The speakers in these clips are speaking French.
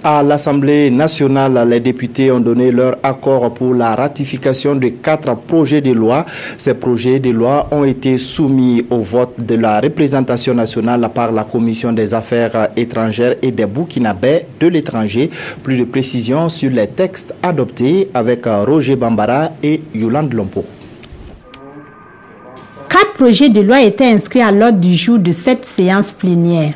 À l'Assemblée nationale, les députés ont donné leur accord pour la ratification de 4 projets de loi. Ces projets de loi ont été soumis au vote de la représentation nationale par la Commission des affaires étrangères et des Burkinabés de l'étranger. Plus de précisions sur les textes adoptés avec Roger Bambara et Yolande Lompo. 4 projets de loi étaient inscrits à l'ordre du jour de cette séance plénière.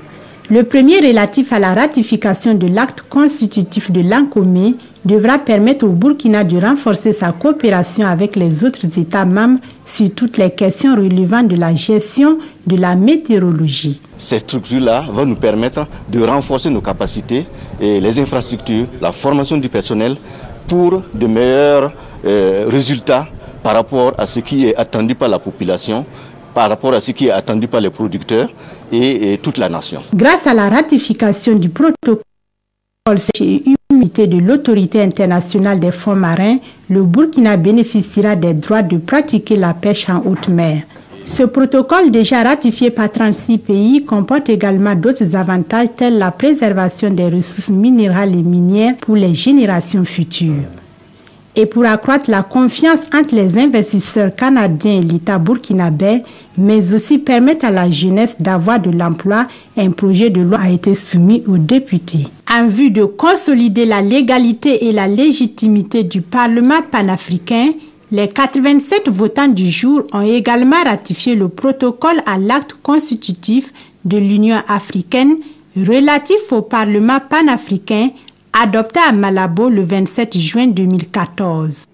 Le premier, relatif à la ratification de l'acte constitutif de l'ANCOME, devra permettre au Burkina de renforcer sa coopération avec les autres États membres sur toutes les questions relevant de la gestion de la météorologie. Cette structure-là va nous permettre de renforcer nos capacités et les infrastructures, la formation du personnel pour de meilleurs résultats par rapport à ce qui est attendu par la population, par rapport à ce qui est attendu par les producteurs et toute la nation. Grâce à la ratification du protocole et unité de l'autorité internationale des fonds marins, le Burkina bénéficiera des droits de pratiquer la pêche en haute mer. Ce protocole, déjà ratifié par 36 pays, comporte également d'autres avantages tels la préservation des ressources minérales et minières pour les générations futures. Et pour accroître la confiance entre les investisseurs canadiens et l'État burkinabé, mais aussi permettre à la jeunesse d'avoir de l'emploi, un projet de loi a été soumis aux députés. En vue de consolider la légalité et la légitimité du Parlement panafricain, les 87 votants du jour ont également ratifié le protocole à l'acte constitutif de l'Union africaine relatif au Parlement panafricain adopté à Malabo le 27 juin 2014.